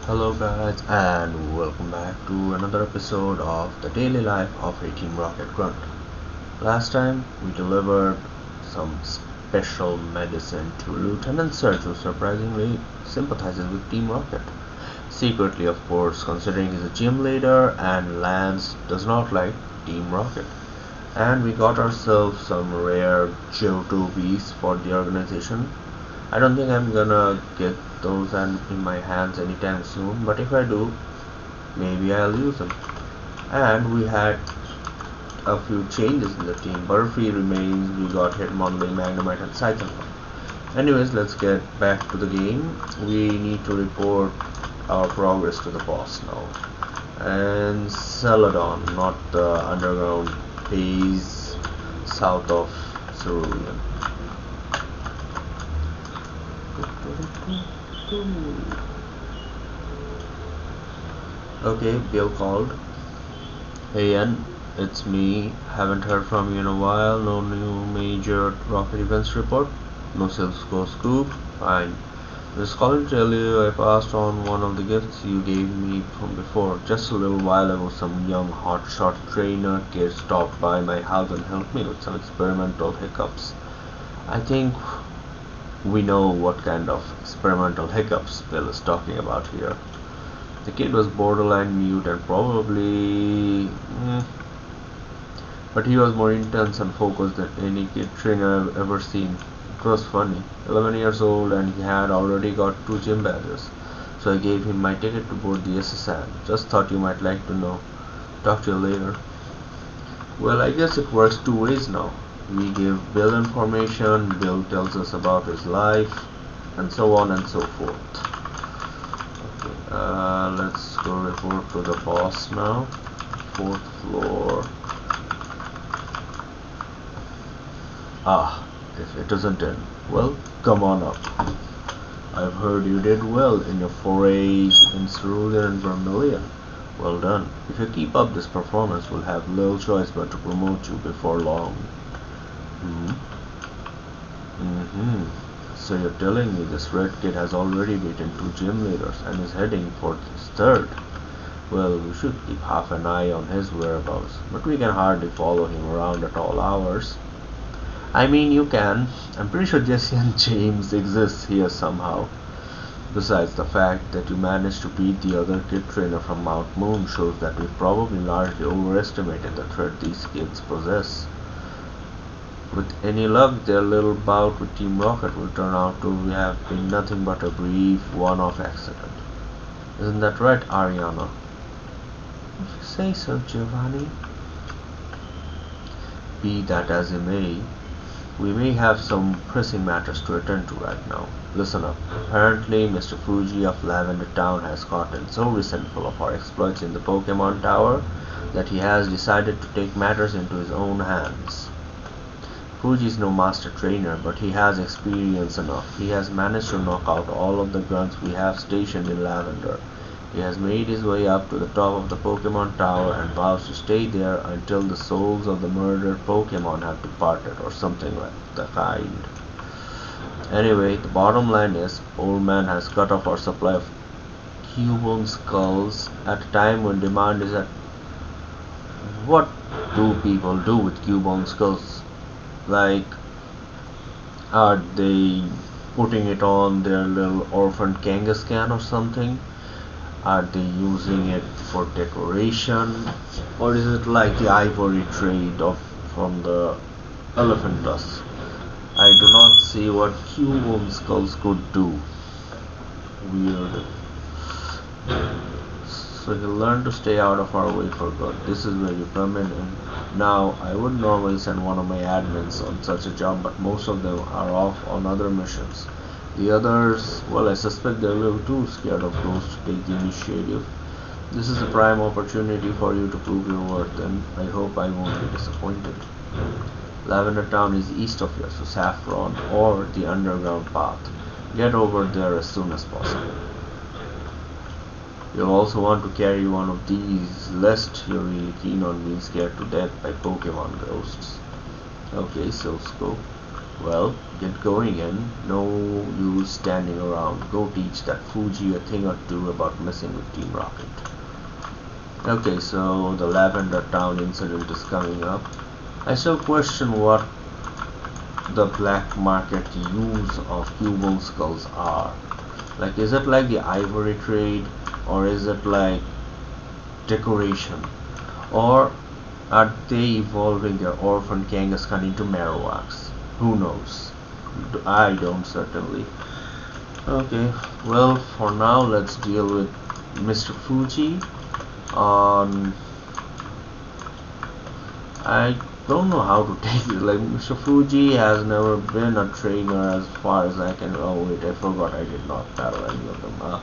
Hello guys and welcome back to another episode of the daily life of a Team Rocket grunt. Last time we delivered some special medicine to Lieutenant Surge, who surprisingly sympathizes with Team Rocket. Secretly, of course, considering he's a gym leader and Lance does not like Team Rocket. And we got ourselves some rare Johto bees for the organization. I don't think I'm gonna get those in my hands anytime soon, but if I do, maybe I'll use them. And we had a few changes in the team. Butterfree remains, we got Hitmonlee, Magnemite and Scyther. Anyways, let's get back to the game. We need to report our progress to the boss now. And Celadon, not the underground haze south of Cerulean. Okay, Bill called. Hey Ian, it's me. Haven't heard from you in a while. No new major rocket events report. No Silsco scoop. Fine. Just calling to tell you I passed on one of the gifts you gave me from before. Just a little while ago, some young hotshot trainer kid stopped by my house and helped me with some experimental hiccups. I think we know what kind of experimental hiccups Bill is talking about here. The kid was borderline mute and probably. But he was more intense and focused than any kid trainer I've ever seen. It was funny. 11 years old and he had already got 2 gym badges. So I gave him my ticket to board the SSN. Just thought you might like to know. Talk to you later. Well, I guess it works 2 ways now. We give Bill information, Bill tells us about his life, and so on and so forth. Okay, let's go report to the boss now. 4th floor. If it isn't in, well, come on up. I've heard you did well in your forays in Cerulean and Vermilion. Well done. If you keep up this performance, we'll have little choice but to promote you before long. So you're telling me this red kid has already beaten 2 gym leaders and is heading for his 3rd? Well, we should keep half an eye on his whereabouts, but we can hardly follow him around at all hours. I mean, you can. I'm pretty sure Jesse and James exists here somehow. Besides, the fact that you managed to beat the other kid trainer from Mount Moon shows that we've probably largely overestimated the threat these kids possess. With any luck, their little bout with Team Rocket will turn out to have been nothing but a brief one-off accident. Isn't that right, Ariana? If you say so, Giovanni. Be that as it may, we may have some pressing matters to attend to right now. Listen up. Apparently, Mr. Fuji of Lavender Town has gotten so resentful of our exploits in the Pokemon Tower that he has decided to take matters into his own hands. Fuji is no master trainer, but he has experience enough. He has managed to knock out all of the grunts we have stationed in Lavender. He has made his way up to the top of the Pokemon Tower and vows to stay there until the souls of the murdered Pokemon have departed or something like the kind. Anyway, the bottom line is, Old Man has cut off our supply of Cubone skulls at a time when demand is at... What do people do with Cubone skulls? Like, are they putting it on their little orphan Kangaskhan or something? Are they using it for decoration? Or is it like the ivory trade from the elephant tusk? I do not see what Cubone skulls could do. Weird. So he'll learn to stay out of our way for good. This is where you come in. And now, I would normally send one of my admins on such a job, but most of them are off on other missions. The others, well, I suspect they're a little too scared of ghosts to take the initiative. This is a prime opportunity for you to prove your worth, and I hope I won't be disappointed. Lavender Town is east of here, so Saffron or the underground path. Get over there as soon as possible. You'll also want to carry one of these, lest you're really keen on being scared to death by Pokemon ghosts. Okay, Silsco. Well, get going in. No use standing around. Go teach that Fuji a thing or two about messing with Team Rocket. Okay, so the Lavender Town incident is coming up. I still question what the black market use of Cuban skulls are. Like, is it like the ivory trade, or is it like decoration, or are they evolving their orphan Kangaskhan into Marowaks? Who knows? I don't certainly. Okay, well, for now, let's deal with Mr. Fuji on. I don't know how to take it. Like, Mr. Fuji has never been a trainer as far as I can. Oh, wait, I forgot I did not battle any of them.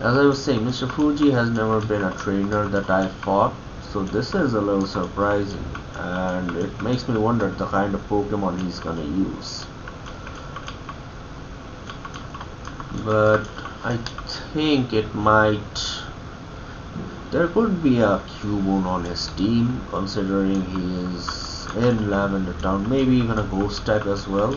As I was saying, Mr. Fuji has never been a trainer that I fought, so this is a little surprising, and it makes me wonder the kind of Pokemon he's gonna use. But I think it might. There could be a Cubone on his team, considering he is in Lavender Town. Maybe even a Ghost type as well.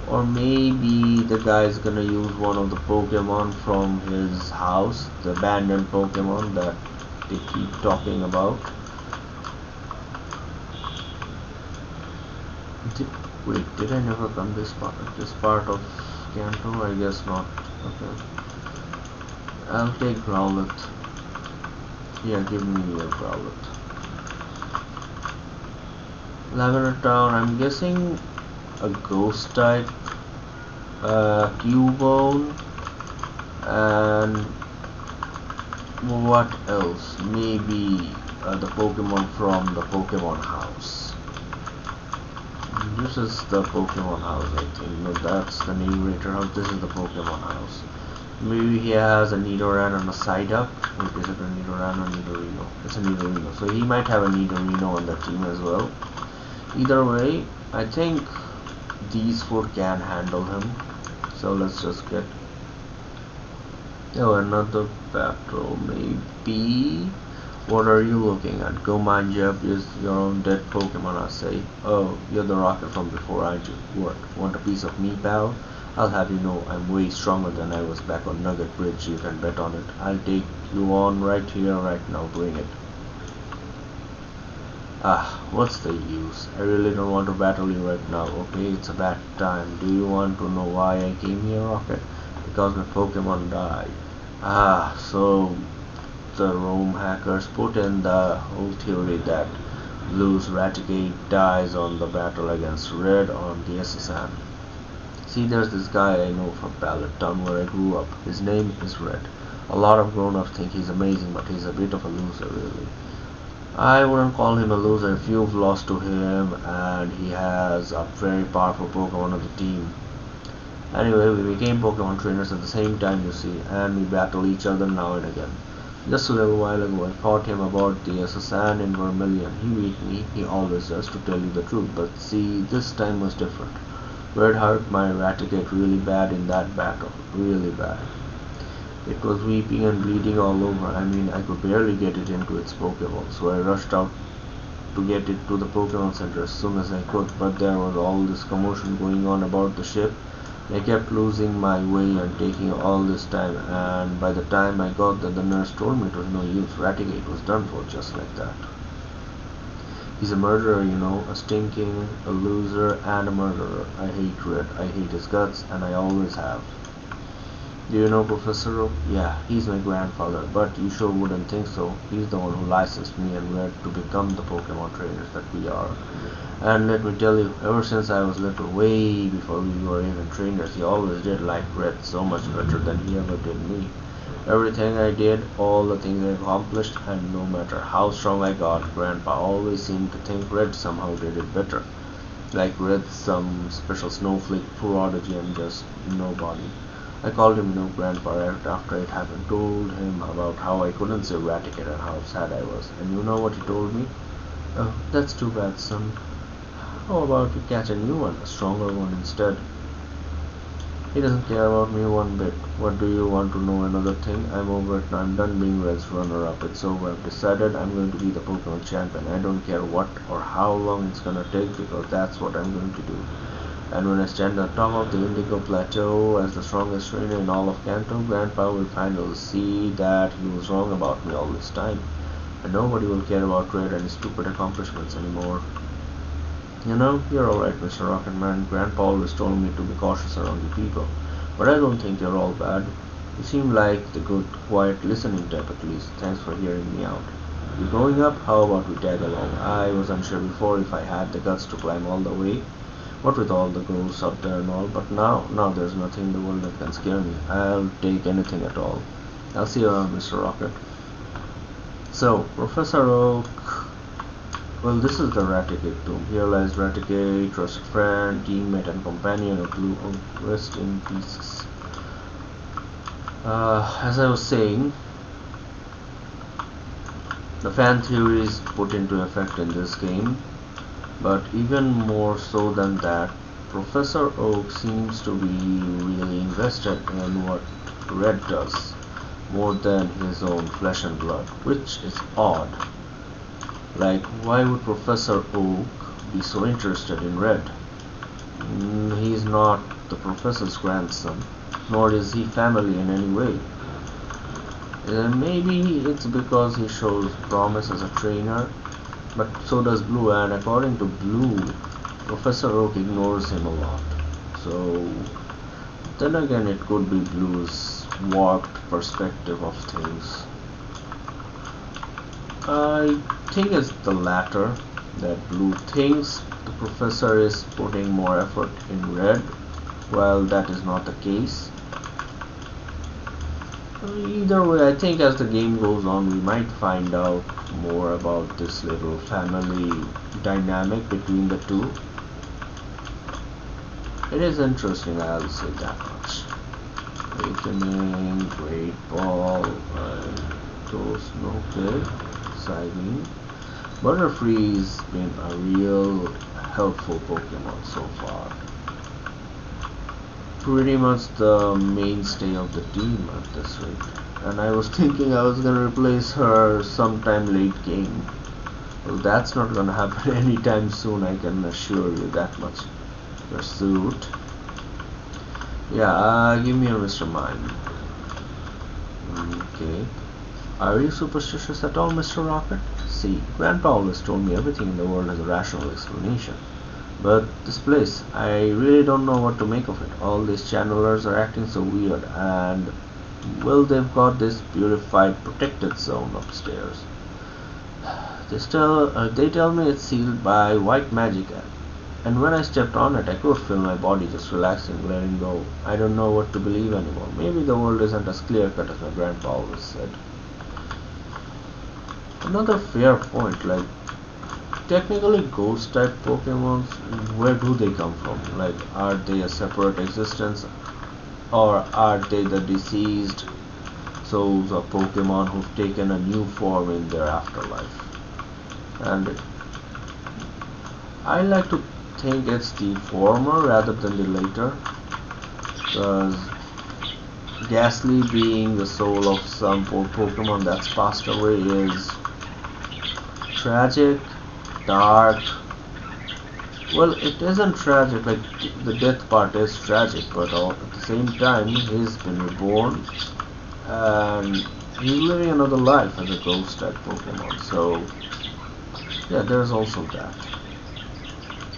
Or maybe the guy is gonna use one of the Pokemon from his house, the abandoned Pokemon that they keep talking about. Did, wait, did I never come this part of Kanto? I guess not. Okay. I'll take Growlithe. Yeah, give me a Growlithe. Lavender Town, I'm guessing a Ghost type, Cubone, and what else? Maybe the Pokemon from the Pokemon house. This is the Pokemon house, I think. No, that's the narrator house. This is the Pokemon house. Maybe he has a Nidoran and a Psyduck. Wait, is it a Nidoran or Nidorino? It's a Nidorino. So he might have a Nidorino on the team as well. Either way, I think these four can handle him. So let's just get. Oh, another battle, maybe. What are you looking at? Go mind you up, use your own dead Pokemon, I say. Oh, you're the Rocket from before, aren't you? What, want a piece of me, pal? I'll have you know I'm way stronger than I was back on Nugget Bridge, you can bet on it. I'll take you on right here, right now, bring it. Ah, what's the use? I really don't want to battle you right now, okay? It's a bad time. Do you want to know why I came here, Rocket? Because my Pokemon died. Ah, so the Rome hackers put in the whole theory that Blue's Raticate dies on the battle against Red on the SSN. See, there's this guy I know from Pallet Town where I grew up. His name is Red. A lot of grown-ups think he's amazing, but he's a bit of a loser, really. I wouldn't call him a loser if you've lost to him, and he has a very powerful Pokemon on the team. Anyway, we became Pokemon trainers at the same time, you see, and we battle each other now and again. Just a little while ago, I fought him about the Assassin in Vermilion. He beat me, he always does, to tell you the truth, but see, this time was different. Red hurt my Raticate really bad in that battle, really bad. It was weeping and bleeding all over. I mean, I could barely get it into its Pokeball, so I rushed out to get it to the Pokemon Center as soon as I could, but there was all this commotion going on about the ship. I kept losing my way and taking all this time, and by the time I got there, the nurse told me it was no use. Raticate was done for just like that. He's a murderer, you know, a stinking, a loser, and a murderer. I hate Red. I hate his guts, and I always have. Do you know Professor Oak? Yeah, he's my grandfather, but you sure wouldn't think so. He's the one who licensed me and Red to become the Pokemon trainers that we are. And let me tell you, ever since I was little, way before we were even trainers, he always did like Red so much better than he ever did me. Everything I did, all the things I accomplished, and no matter how strong I got, Grandpa always seemed to think Red somehow did it better. Like Red's some special snowflake prodigy and just nobody. I called him Grandpa right after it happened, told him about how I couldn't say Raticate and how sad I was. And you know what he told me? Oh, that's too bad, son. How about you catch a new one, a stronger one instead? He doesn't care about me one bit. What do you want to know another thing? I'm over it now. I'm done being Red's runner-up. It's over. I've decided I'm going to be the Pokemon champion. I don't care what or how long it's gonna take because that's what I'm going to do. And when I stand on top of the Indigo Plateau as the strongest trainer in all of Kanto, Grandpa will finally see that he was wrong about me all this time. And nobody will care about Red and his stupid accomplishments anymore. You know, you're alright, Mr. Rocketman. Grandpa always told me to be cautious around you people. But I don't think you're all bad. You seem like the good, quiet, listening type at least. Thanks for hearing me out. You growing up? How about we tag along? I was unsure before if I had the guts to climb all the way. What with all the ghosts up there and all, but now there's nothing in the world that can scare me. I'll take anything at all. I'll see you around, Mr. Rocket. So, Professor Oak. Well, this is the Raticate tomb. Here lies Raticate, trusted friend, teammate, and companion of Blue Oak. Rest in peace. As I was saying, the fan theory is put into effect in this game, but even more so than that, Professor Oak seems to be really invested in what Red does, more than his own flesh and blood, which is odd. Like, why would Professor Oak be so interested in Red? He's not the professor's grandson, nor is he family in any way. Maybe it's because he shows promise as a trainer, but so does Blue, and according to Blue, Professor Oak ignores him a lot. So, then again, it could be Blue's warped perspective of things. I think it's the latter, that Blue thinks the professor is putting more effort in Red, while that is not the case. Either way, I think as the game goes on, we might find out more about this little family dynamic between the two. It is interesting, I'll say that much. Awakening, Great Ball, Toast, no good. Siding. Butterfree's been a real helpful Pokemon so far. Pretty much the mainstay of the team at this rate. And I was thinking I was gonna replace her sometime late game. Well, that's not gonna happen anytime soon, I can assure you that much. Pursuit. Yeah, give me a Mr. Mime. Okay. Are you superstitious at all, Mr. Rocket? See, Grandpa always told me everything in the world has a rational explanation. But this place, I really don't know what to make of it. All these channelers are acting so weird, and well, they've got this purified, protected zone upstairs. They tell me it's sealed by white magic, and when I stepped on it, I could feel my body just relaxing, letting go. I don't know what to believe anymore. Maybe the world isn't as clear-cut as my grandpa always said. Another fair point, like, technically ghost type Pokemon, where do they come from? Like, are they a separate existence, or are they the deceased souls of Pokemon who've taken a new form in their afterlife? And I like to think it's the former rather than the later, because Ghastly being the soul of some Pokemon that's passed away is tragic, dark. Well, it isn't tragic, like the death part is tragic, but at the same time he's been reborn and he's living another life as a ghost type Pokemon. So yeah, there's also that.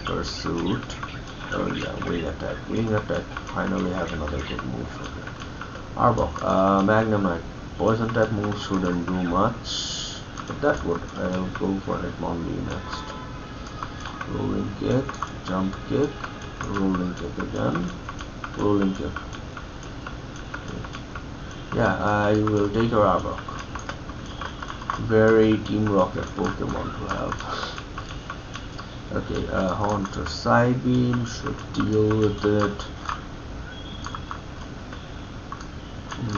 Pursuit. Oh yeah, wing attack. Wing attack finally has another good move for me. Arbok. Magnemite. Poison type moves shouldn't do much. But that would. I'll go for Hitmonlee next. Rolling kick, jump kick, rolling kick again, rolling kick. Okay. Yeah, I will take a Arbok. Very Team Rocket Pokemon to have. Okay, Haunter Psybeam should deal with it.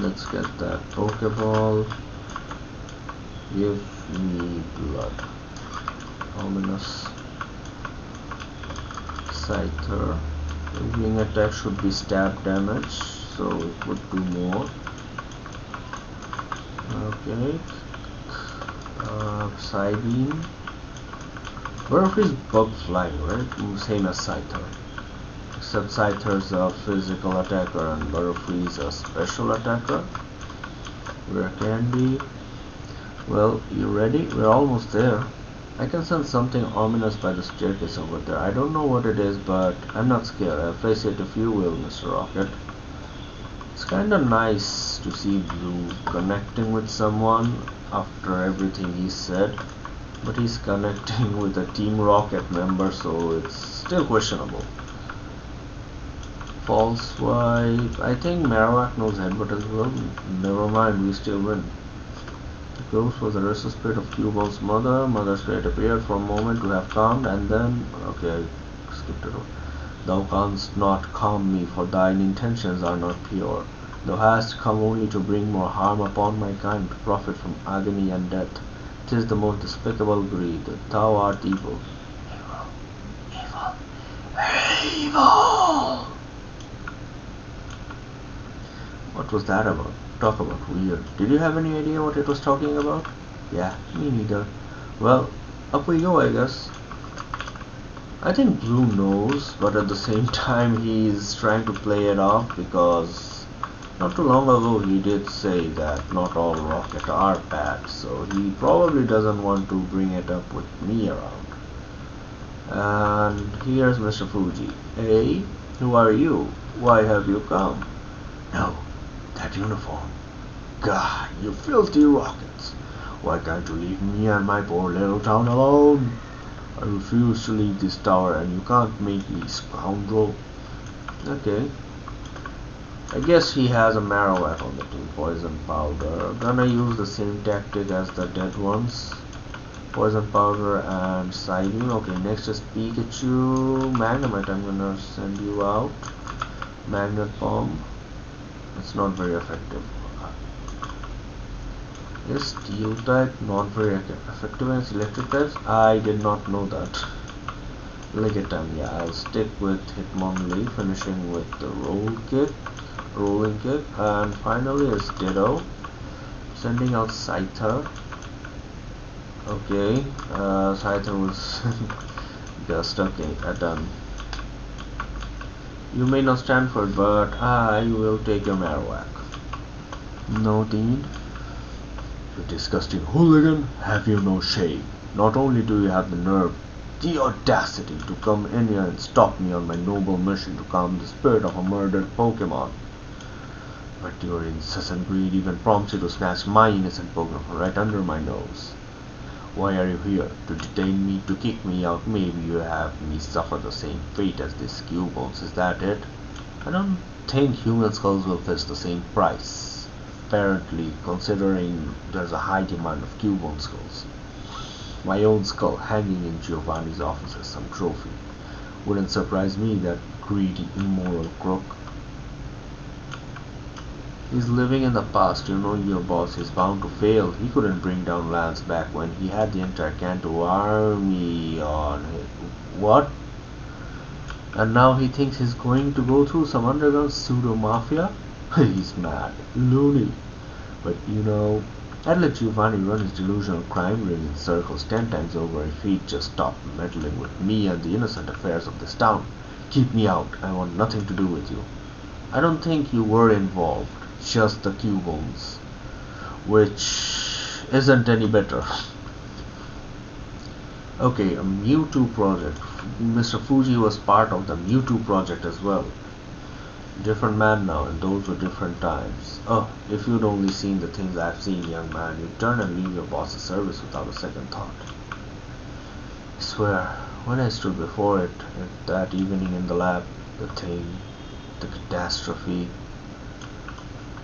Let's get that Pokeball. Give me blood. Ominous. Scyther. The wing attack should be stab damage, so it would do more. Okay. Psybeam. Where is bug flying, right? Same as Scyther. except Scyther's a physical attacker and Butterfree's a special attacker. Where can be? Well, you ready? We're almost there. I can sense something ominous by the staircase over there. I don't know what it is, but I'm not scared. I'll face it if you will, Mr. Rocket. It's kinda nice to see Blue connecting with someone after everything he said, but he's connecting with a Team Rocket member, so it's still questionable. False swipe. I think Marowak knows Headbutt as well. Never mind, we still win. The ghost was the restless spirit of Cubo's mother. Mother's spirit appeared for a moment to have calmed, and then... okay, I skipped it. Thou canst not calm me, for thine intentions are not pure. Thou hast come only to bring more harm upon my kind, to profit from agony and death. 'Tis the most despicable greed. Thou art evil. Evil. Evil. Evil! What was that about? Talk about weird. Did you have any idea what it was talking about? Yeah, me neither. Well, up we go, I guess. I think Blue knows, but at the same time he's trying to play it off because not too long ago he did say that not all rockets are bad, so he probably doesn't want to bring it up with me around. And here's Mr. Fuji. Hey, who are you? Why have you come? No. That uniform. God, you filthy rockets. Why can't you leave me and my poor little town alone? I refuse to leave this tower and you can't make me, scoundrel. Okay. I guess he has a Marowak on the team. Poison powder. Gonna use the same tactic as the dead ones. Poison powder and Psybeam. Okay, next is Pikachu. Magnemite, I'm gonna send you out. Magnet Bomb. It's not very effective. Is Steel type not very effective against electric types? I did not know that. Legatum, yeah, I'll stick with Hitmonlee, finishing with the rolling kick, and finally is Ditto. Sending out Scyther. Okay, Scyther was just okay, done. You may not stand for it, but I will take your Marowak. No need. You disgusting hooligan, have you no shame? Not only do you have the nerve, the audacity to come in here and stop me on my noble mission to calm the spirit of a murdered Pokemon, but your incessant greed even prompts you to smash my innocent Pokemon right under my nose. Why are you here? To detain me, to kick me out? Maybe you have me suffer the same fate as these Cubones, is that it? I don't think human skulls will fetch the same price, apparently, considering there's a high demand of Cubone skulls. My own skull hanging in Giovanni's office as some trophy. Wouldn't surprise me, that greedy, immoral crook. He's living in the past, you know your boss is bound to fail. He couldn't bring down Lance back when he had the entire Kanto army on it. What? And now he thinks he's going to go through some underground pseudo-mafia? He's mad. Loony. But you know, I'd let Giovanni run his delusional crime ring in circles 10 times over if he'd just stop meddling with me and the innocent affairs of this town. Keep me out. I want nothing to do with you. I don't think you were involved. Just the Cubones, which isn't any better. Okay, a Mewtwo project. Mr. Fuji was part of the Mewtwo project as well. Different man now, and those were different times. Oh, if you'd only seen the things I've seen, young man, you'd turn and leave your boss's service without a second thought. I swear, when I stood before it that evening in the lab, the thing, the catastrophe.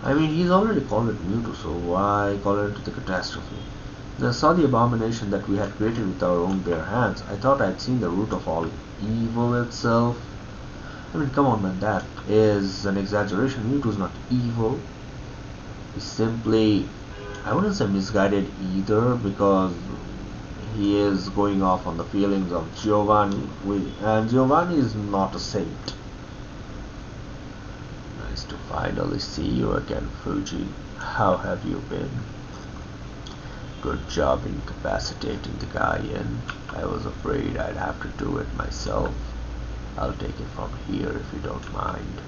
I mean, he's already called it Mewtwo, so why call it the catastrophe? When I saw the abomination that we had created with our own bare hands, I thought I'd seen the root of all evil itself. I mean, come on man, that is an exaggeration. Mewtwo's not evil. He's simply, I wouldn't say misguided either, because he is going off on the feelings of Giovanni, and Giovanni is not a saint. Nice to finally see you again, Fuji. How have you been? Good job incapacitating the guy in. I was afraid I'd have to do it myself. I'll take it from here if you don't mind.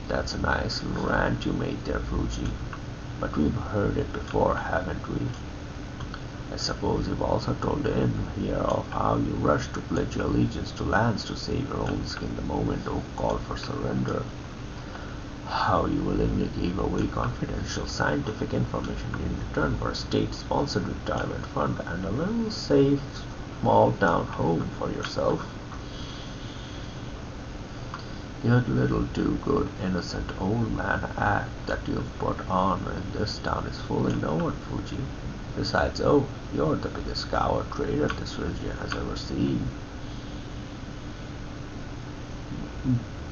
That's a nice little rant you made there, Fuji. But we've heard it before, haven't we? I suppose you've also told in here of how you rushed to pledge your allegiance to Lance to save your own skin the moment Oak called for surrender. How you willingly gave away confidential scientific information in return for a state-sponsored retirement fund and a little safe small-town home for yourself. Your little do-good, innocent old man act that you've put on in this town is fooling no one, Fuji. Besides, oh, you're the biggest coward traitor this region has ever seen.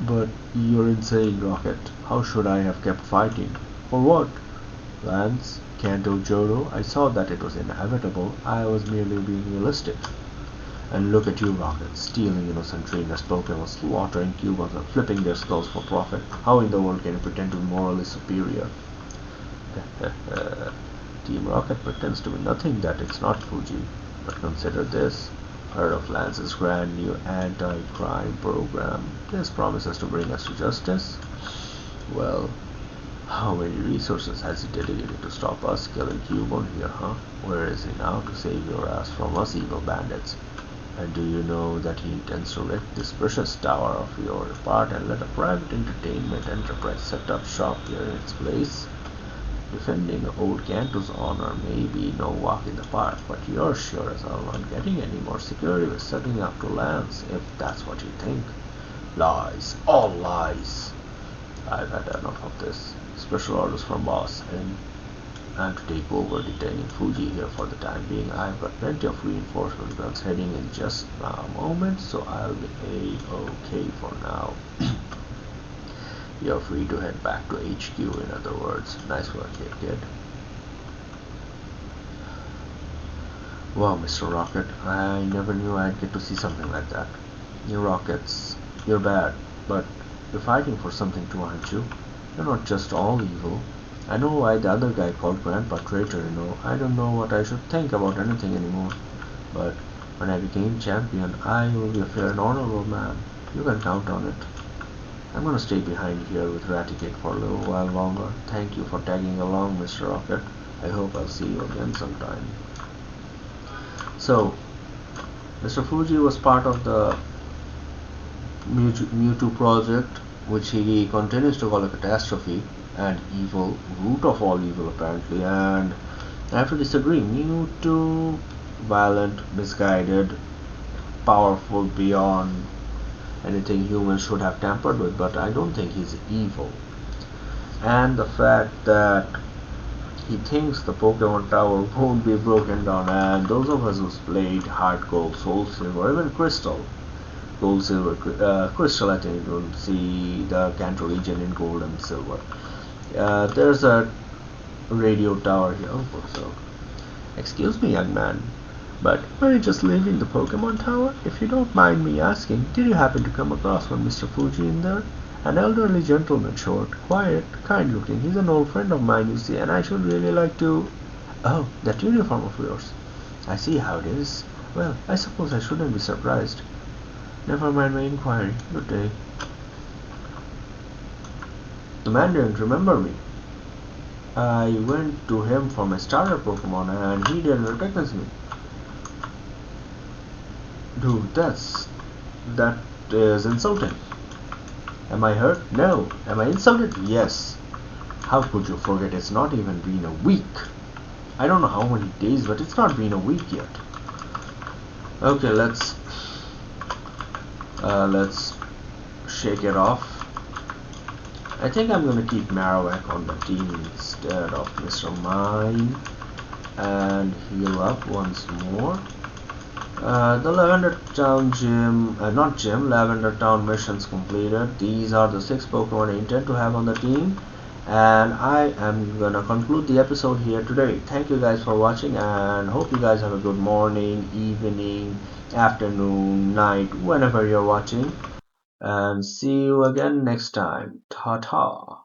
But you're insane, Rocket. How should I have kept fighting? For what? Lance, Kanto, Joro, I saw that it was inevitable. I was merely being realistic. And look at you, Rocket, stealing innocent trainers' Pokemon, slaughtering Cubans, and flipping their skulls for profit. How in the world can you pretend to be morally superior? Team Rocket pretends to be nothing that it's not, Fuji. But consider this. Heard of Lance's grand new anti-crime program? This promises to bring us to justice? Well, how many resources has he dedicated to stop us killing Cubone here, huh? Where is he now to save your ass from us evil bandits? And do you know that he intends to rip this precious tower of yours apart and let a private entertainment enterprise set up shop here in its place? Defending old Kanto's honor may be no walk in the park, but you're sure as hell not getting any more security with sucking up to Lance, if that's what you think. Lies, all lies. I've had enough of this. Special orders from boss, and I'm to take over detaining Fuji here for the time being. I've got plenty of reinforcement guns heading in just a moment, so I'll be A-okay for now. You're free to head back to HQ, in other words. Nice work here, kid. Wow, Mr. Rocket, I never knew I'd get to see something like that. You Rockets, you're bad, but you're fighting for something too, aren't you? You're not just all evil. I know why the other guy called Grandpa traitor, you know. I don't know what I should think about anything anymore. But when I became champion, I will be a fair and honorable man. You can count on it. I'm gonna stay behind here with Raticate for a little while longer. Thank you for tagging along, Mr. Rocket. I hope I'll see you again sometime. So, Mr. Fuji was part of the Mewtwo project, which he continues to call a catastrophe and evil, root of all evil apparently, and I have to disagree. Mewtwo, violent, misguided, powerful beyond anything humans should have tampered with, but I don't think he's evil. And the fact that he thinks the Pokemon Tower won't be broken down, and those of us who's played Heart Gold, Soul Silver, even Crystal, Gold, Silver, Crystal, I think you'll see the Kanto region in Gold and Silver. There's a radio tower here, so excuse me, young man, but are you just leaving the Pokemon Tower? If you don't mind me asking, did you happen to come across one Mr. Fuji in there? An elderly gentleman, short, quiet, kind-looking. He's an old friend of mine, you see, and I should really like to... Oh, that uniform of yours. I see how it is. Well, I suppose I shouldn't be surprised. Never mind my inquiry. Good day. The man didn't remember me. I went to him for my starter Pokemon and he didn't recognize me. Dude, that is insulting. Am I hurt? No. Am I insulted? Yes. How could you forget? It's not even been a week. I don't know how many days, but it's not been a week yet. Okay, let's shake it off. I think I'm gonna keep Marowak on the team instead of Mr. Mime and heal up once more. The Lavender Town gym, not gym, Lavender Town missions completed. These are the 6 Pokemon I intend to have on the team, and I am gonna conclude the episode here today. Thank you guys for watching, and hope you guys have a good morning, evening, afternoon, night, whenever you're watching, and see you again next time. Ta ta.